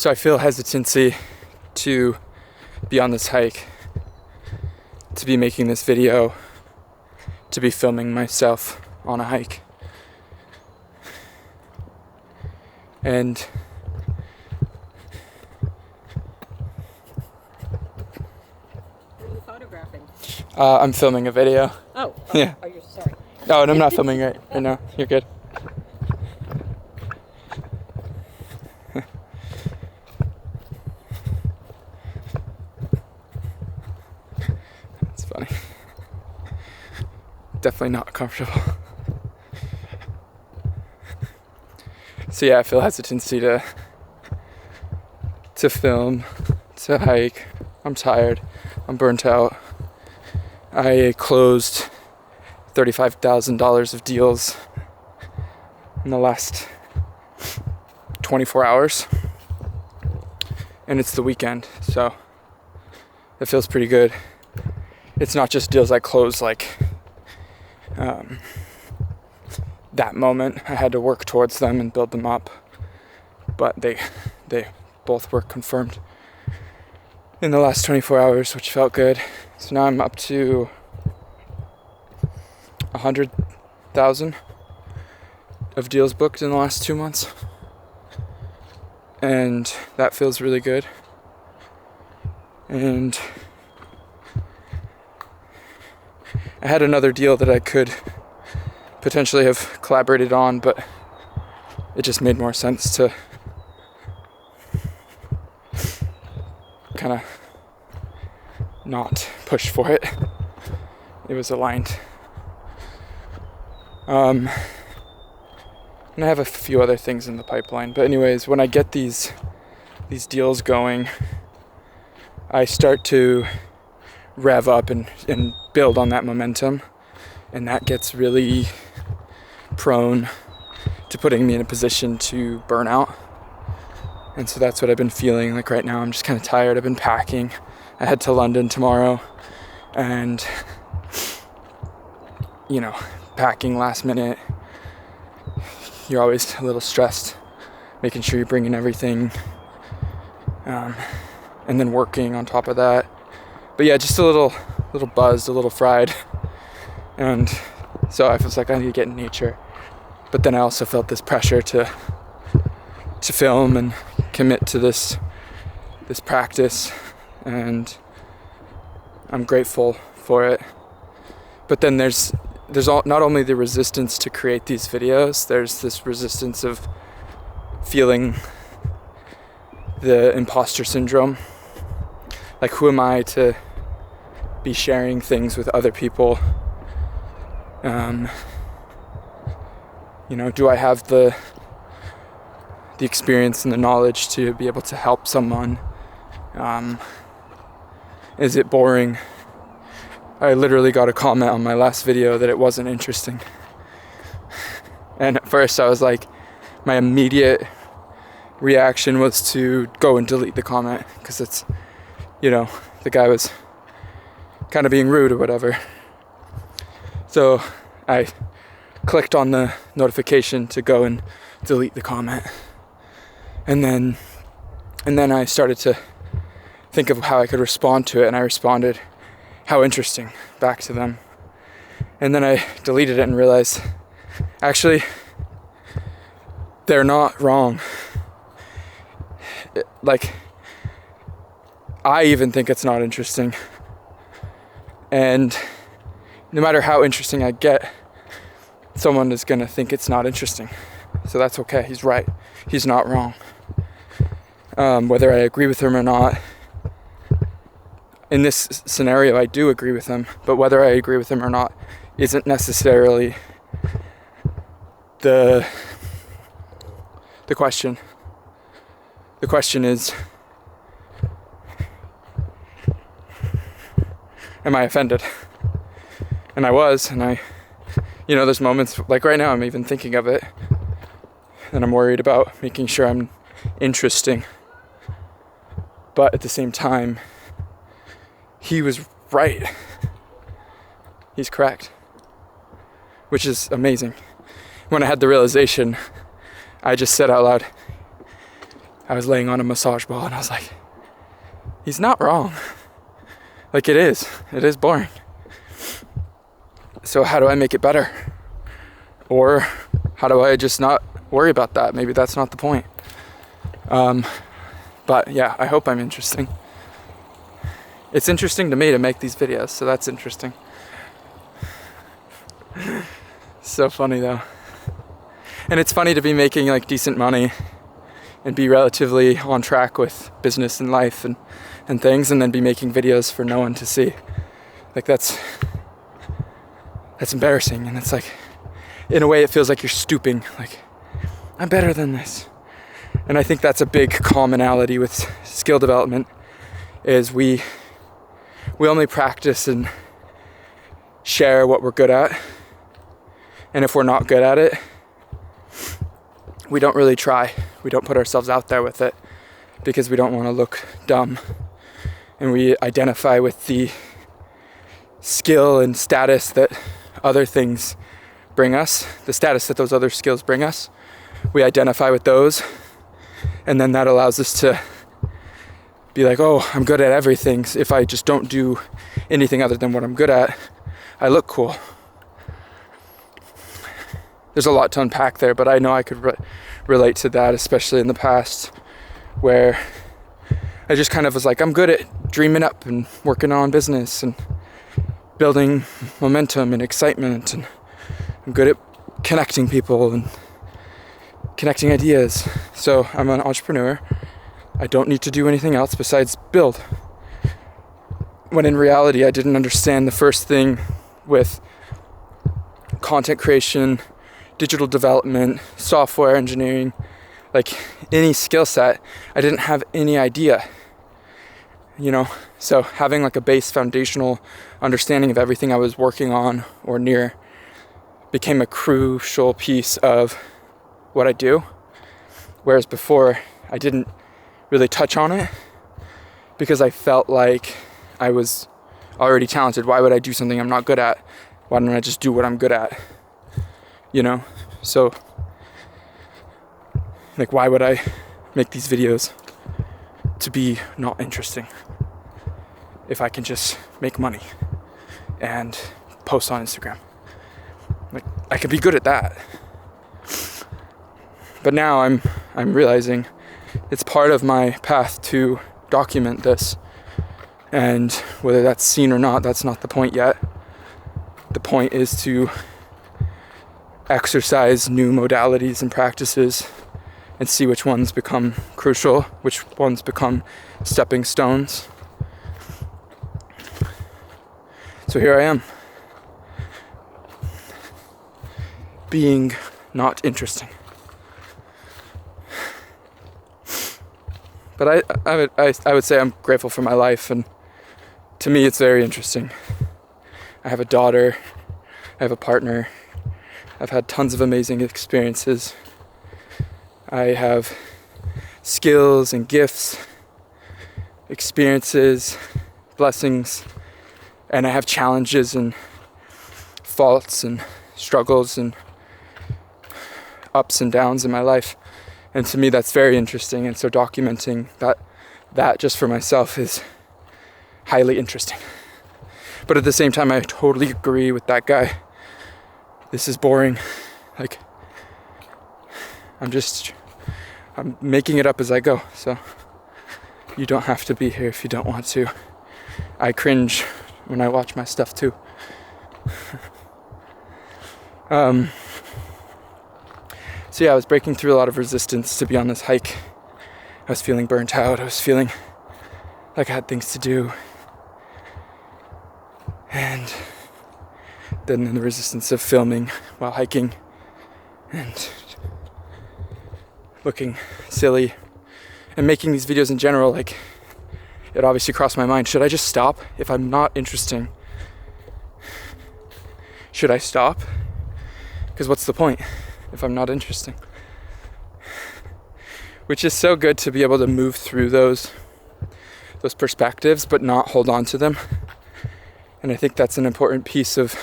So I feel hesitancy to be on this hike, to be making this video, to be filming myself on a hike. And what are you photographing? I'm filming a video. Oh. Yeah. Oh, you're sorry. Oh, and I'm not filming right now. You're good. That's funny. Definitely not comfortable. So yeah, I feel hesitancy to film, to hike. I'm tired. I'm burnt out. I closed $35,000 of deals in the last 24 hours. And it's the weekend, so it feels pretty good. It's not just deals I closed like that moment. I had to work towards them and build them up, but they both were confirmed in the last 24 hours, which felt good. So now I'm up to 100,000 of deals booked in the last 2 months, and that feels really good. And I had another deal that I could potentially have collaborated on, but it just made more sense to kind of not push for it. It was aligned. And I have a few other things in the pipeline. But anyways, when I get these deals going, I start to rev up and build on that momentum. And that gets really prone to putting me in a position to burn out. And so that's what I've been feeling like right now. I'm just kind of tired. I've been packing. I head to London tomorrow, and packing last minute, you're always a little stressed, making sure you're bringing everything, and then working on top of that. But yeah, just a little buzzed, a little fried, and so I was like, I need to get in nature. But then I also felt this pressure to film and commit to this practice, and I'm grateful for it. But then there's not only the resistance to create these videos, there's this resistance of feeling the imposter syndrome. Like, who am I to be sharing things with other people? Do I have the experience and the knowledge to be able to help someone? Is it boring? I literally got a comment on my last video that it wasn't interesting. And at first I was like, my immediate reaction was to go and delete the comment, because it's, the guy was kind of being rude or whatever. So I clicked on the notification to go and delete the comment. And then I started to think of how I could respond to it, and I responded, how interesting, back to them. And then I deleted it and realized, actually, they're not wrong. I even think it's not interesting. And no matter how interesting I get, someone is gonna think it's not interesting. So that's okay, he's right. He's not wrong. Whether I agree with him or not, in this scenario, I do agree with him, but whether I agree with him or not isn't necessarily the question. The question is, am I offended? And I was, and there's moments, like right now, I'm even thinking of it, and I'm worried about making sure I'm interesting. But at the same time, he was right. He's correct. Which is amazing. When I had the realization, I just said out loud, I was laying on a massage ball and I was like, he's not wrong. Like it is boring. So how do I make it better? Or how do I just not worry about that? Maybe that's not the point. But yeah, I hope I'm interesting. It's interesting to me to make these videos, so that's interesting. So funny though. And it's funny to be making like decent money and be relatively on track with business and life and things, and then be making videos for no one to see. Like that's embarrassing, and it's like, in a way it feels like you're stooping, like, I'm better than this. And I think that's a big commonality with skill development, is we only practice and share what we're good at. And if we're not good at it, we don't really try. We don't put ourselves out there with it because we don't want to look dumb. And we identify with the skill and status that other things bring us, the status that those other skills bring us. We identify with those, and then that allows us to be like, oh, I'm good at everything. So if I just don't do anything other than what I'm good at, I look cool. There's a lot to unpack there, but I know I could relate to that, especially in the past, where I just kind of was like, I'm good at dreaming up and working on business and building momentum and excitement, and I'm good at connecting people and connecting ideas. So I'm an entrepreneur. I don't need to do anything else besides build. When in reality, I didn't understand the first thing with content creation, digital development, software engineering, like any skill set. I didn't have any idea, so having like a base foundational understanding of everything I was working on or near became a crucial piece of what I do. Whereas before, I didn't really touch on it because I felt like I was already talented. Why would I do something I'm not good at? Why don't I just do what I'm good at? So like, why would I make these videos to be not interesting if I can just make money and post on Instagram? Like, I could be good at that. But now I'm realizing it's part of my path to document this. And whether that's seen or not, that's not the point yet. The point is to exercise new modalities and practices and see which ones become crucial, which ones become stepping stones. So here I am, being not interesting. But I would say I'm grateful for my life, and to me it's very interesting. I have a daughter, I have a partner, I've had tons of amazing experiences. I have skills and gifts, experiences, blessings, and I have challenges and faults and struggles and ups and downs in my life. And to me, that's very interesting. And so documenting that just for myself is highly interesting. But at the same time, I totally agree with that guy. This is boring. Like, I'm making it up as I go. So you don't have to be here if you don't want to. I cringe when I watch my stuff too. So yeah, I was breaking through a lot of resistance to be on this hike. I was feeling burnt out. I was feeling like I had things to do. And then the resistance of filming while hiking and looking silly and making these videos in general, like, it obviously crossed my mind. Should I just stop if I'm not interesting? Should I stop? Because what's the point if I'm not interesting? Which is so good to be able to move through those perspectives, but not hold on to them. And I think that's an important piece of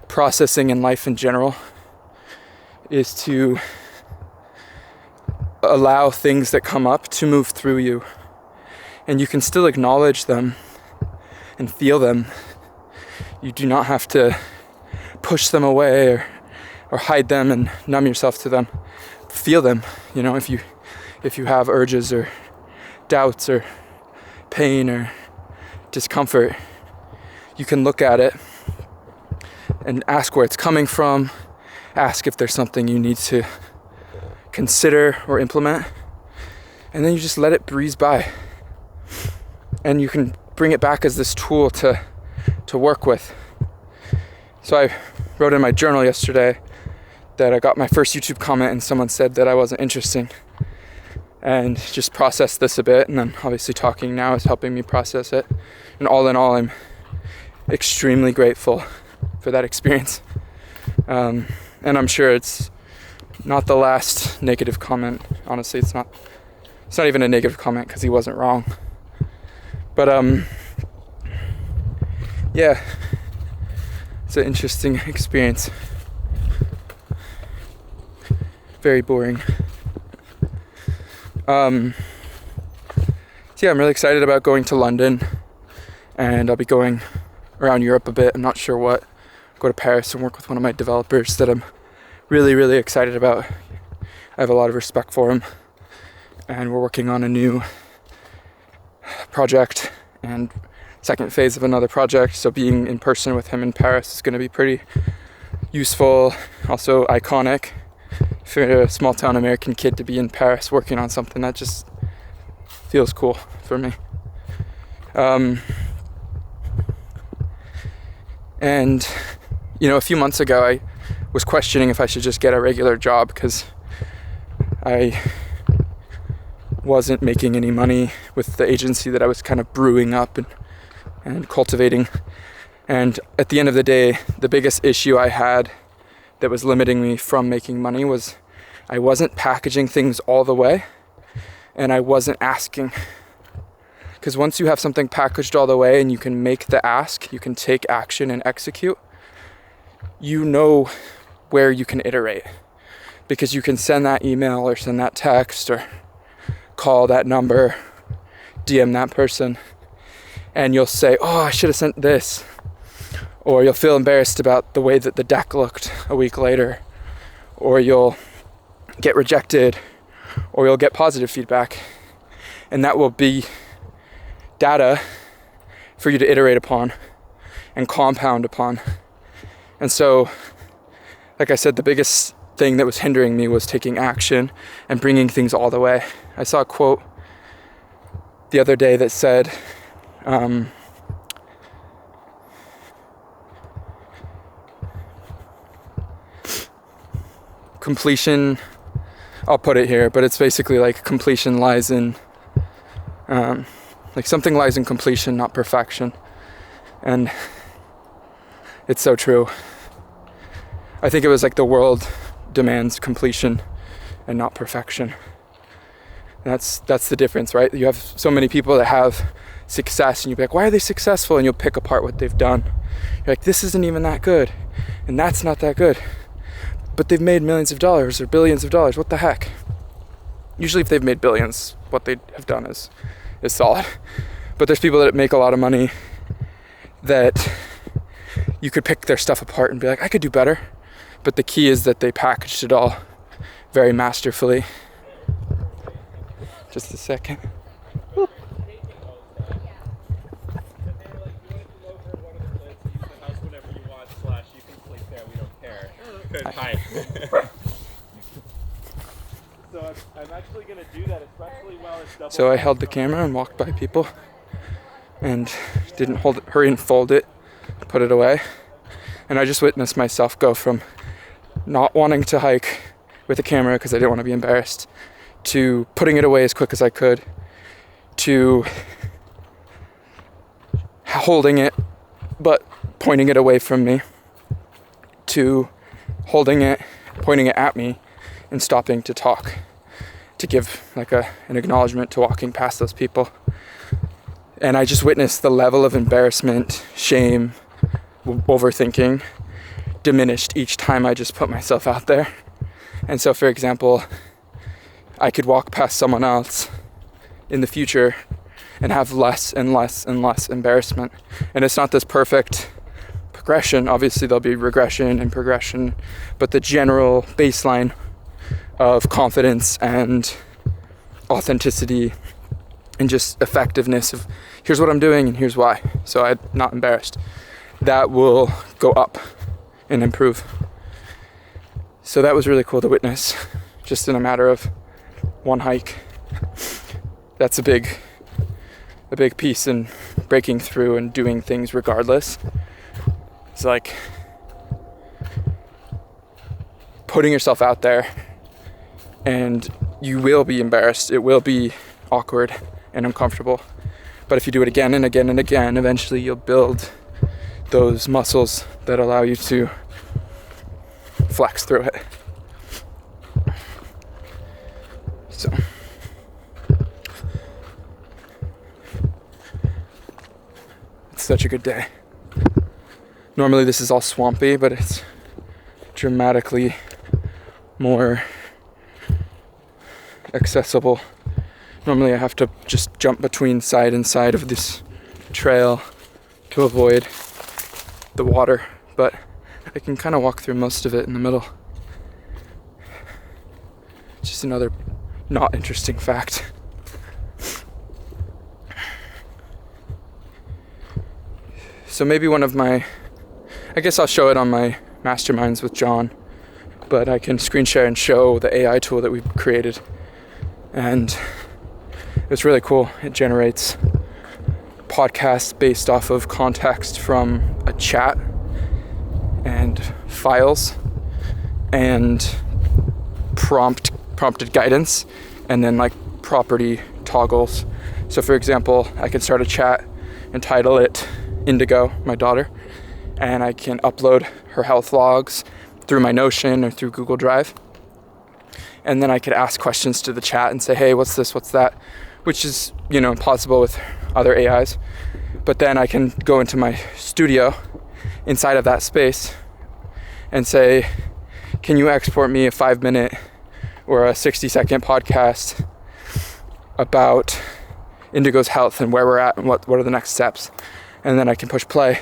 processing in life in general, is to allow things that come up to move through you. And you can still acknowledge them and feel them. You do not have to push them away or hide them and numb yourself to them. Feel them. You know, if you have urges or doubts or pain or discomfort, you can look at it and ask where it's coming from. Ask if there's something you need to consider or implement. And then you just let it breeze by. And you can bring it back as this tool to work with. So I wrote in my journal yesterday that I got my first YouTube comment and someone said that I wasn't interesting. And just processed this a bit, and then obviously talking now is helping me process it. And all in all, I'm extremely grateful for that experience. And I'm sure it's not the last negative comment. Honestly, it's not even a negative comment because he wasn't wrong. But yeah, it's an interesting experience. Very boring. So yeah, I'm really excited about going to London, and I'll be going around Europe a bit. I'm not sure what. Go to Paris and work with one of my developers that I'm really, really excited about. I have a lot of respect for him, and we're working on a new project and second phase of another project. So being in person with him in Paris is going to be pretty useful, also iconic for a small town American kid to be in Paris working on something that just feels cool for me. And you know, a few months ago I was questioning if I should just get a regular job because I wasn't making any money with the agency that I was kind of brewing up and cultivating. And at the end of the day, the biggest issue I had that was limiting me from making money was I wasn't packaging things all the way, and I wasn't asking. Because once you have something packaged all the way and you can make the ask, you can take action and execute, you know where you can iterate. Because you can send that email or send that text or call that number, DM that person, and you'll say, oh, I should have sent this. Or you'll feel embarrassed about the way that the deck looked a week later. Or you'll get rejected. Or you'll get positive feedback. And that will be data for you to iterate upon and compound upon. And so, like I said, the biggest thing that was hindering me was taking action and bringing things all the way. I saw a quote the other day that said, completion, I'll put it here, but it's basically like completion lies in, like something lies in completion, not perfection. And it's so true. I think it was like the world demands completion and not perfection. That's the difference, right? You have so many people that have success and you'll be like, why are they successful? And you'll pick apart what they've done. You're like, this isn't even that good. And that's not that good. But they've made millions of dollars or billions of dollars. What the heck? Usually if they've made billions, what they have done is solid. But there's people that make a lot of money that you could pick their stuff apart and be like, I could do better. But the key is that they packaged it all very masterfully. Just a second. Hi. So I'm actually going to do that, especially while it's double. So I held the camera and walked by people and didn't hurry and fold it, put it away. And I just witnessed myself go from not wanting to hike with a camera because I didn't want to be embarrassed, to putting it away as quick as I could, to holding it but pointing it away from me, to holding it, pointing it at me, and stopping to talk, to give like an acknowledgement to walking past those people. And I just witnessed the level of embarrassment, shame, overthinking diminished each time I just put myself out there. And so, for example, I could walk past someone else in the future and have less and less and less embarrassment. And it's not this perfect progression. Obviously there'll be regression and progression, but the general baseline of confidence and authenticity and just effectiveness of here's what I'm doing and here's why, so I'm not embarrassed, that will go up and improve. So that was really cool to witness, just in a matter of one hike. That's a big piece in breaking through and doing things regardless. It's like putting yourself out there, and you will be embarrassed. It will be awkward and uncomfortable. But if you do it again and again and again, eventually you'll build those muscles that allow you to flex through it. So it's such a good day. Normally this is all swampy, but it's dramatically more accessible. Normally I have to just jump between side and side of this trail to avoid the water, but I can kind of walk through most of it in the middle. Just another not interesting fact. So maybe one of my, I guess I'll show it on my masterminds with John, but I can screen share and show the AI tool that we've created. And it's really cool. It generates podcasts based off of context from a chat and files and prompted guidance, and then like property toggles. So for example, I can start a chat and title it Indigo, my daughter, and I can upload her health logs through my Notion or through Google Drive. And then I could ask questions to the chat and say, hey, what's this, what's that? Which is, possible with other AIs. But then I can go into my studio inside of that space and say, can you export me a 5-minute or a 60-second podcast about Indigo's health and where we're at and what are the next steps? And then I can push play,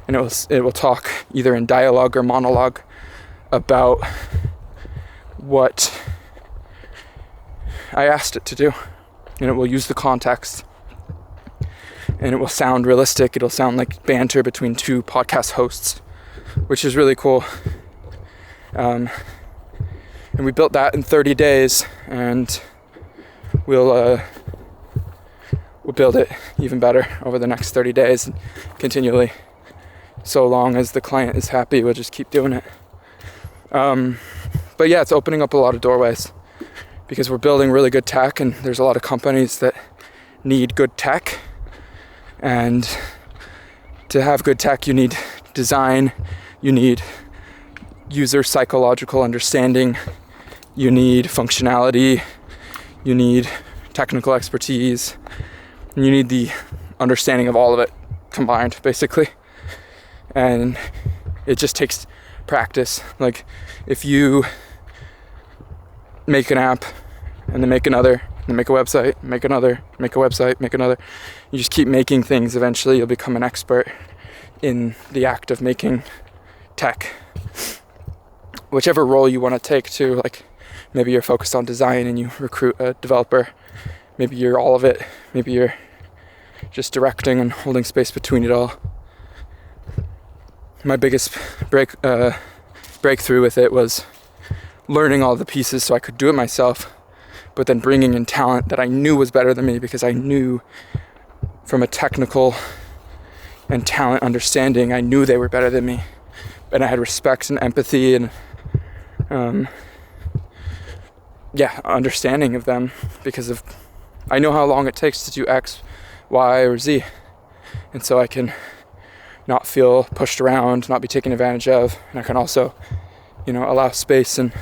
and it will talk either in dialogue or monologue about what I asked it to do. And it will use the context, and it will sound realistic. It'll sound like banter between two podcast hosts, which is really cool. And we built that in 30 days, and we'll build it even better over the next 30 days and continually. So long as the client is happy, we'll just keep doing it. But yeah, it's opening up a lot of doorways because we're building really good tech, and there's a lot of companies that need good tech. And to have good tech, you need design, you need user psychological understanding, you need functionality, you need technical expertise, and you need the understanding of all of it combined, basically. And it just takes practice. Like, if you make an app and then make another, and make a website, make another, make a website, make another, you just keep making things, eventually you'll become an expert in the act of making tech. Whichever role you want to take too, like maybe you're focused on design and you recruit a developer, maybe you're all of it, maybe you're just directing and holding space between it all. My biggest breakthrough with it was learning all the pieces so I could do it myself, but then bringing in talent that I knew was better than me, because I knew from a technical and talent understanding, I knew they were better than me. And I had respect and empathy and understanding of them, because of I know how long it takes to do X, Y, or Z. And so I can not feel pushed around, not be taken advantage of, and I can also, allow space and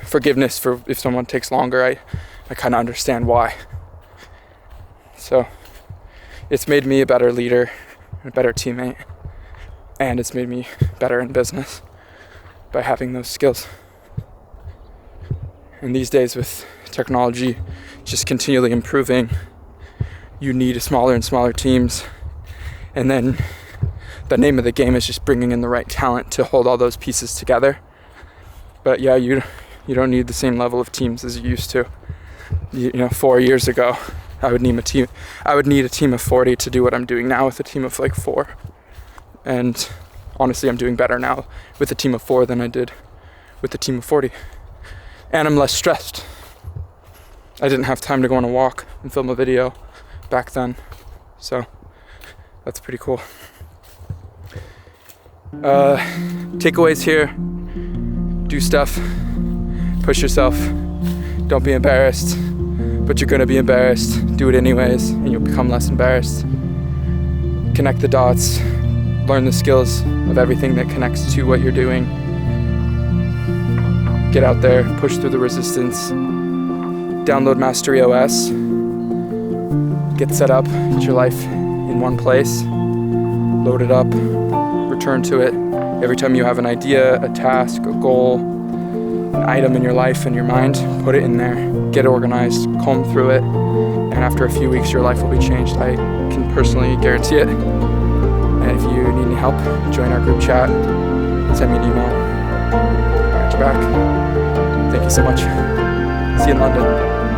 forgiveness for if someone takes longer. I kind of understand why. So it's made me a better leader, a better teammate, and it's made me better in business by having those skills. And these days with technology just continually improving, you need smaller and smaller teams. And then the name of the game is just bringing in the right talent to hold all those pieces together. But yeah, you don't need the same level of teams as you used to. 4 years ago, I would need a team of 40 to do what I'm doing now with a team of like 4. And honestly, I'm doing better now with a team of 4 than I did with a team of 40. And I'm less stressed. I didn't have time to go on a walk and film a video back then. So that's pretty cool. Takeaways here: do stuff, push yourself, don't be embarrassed, but you're gonna be embarrassed. Do it anyways, and you'll become less embarrassed. Connect the dots, learn the skills of everything that connects to what you're doing. Get out there, push through the resistance. Download Mastery OS. Get set up, get your life in one place. Load it up, return to it. Every time you have an idea, a task, a goal, an item in your life, in your mind, put it in there. Get organized, comb through it, and after a few weeks, your life will be changed. I can personally guarantee it. And if you need any help, join our group chat, send me an email. I got your back. Thank you so much. See you in London.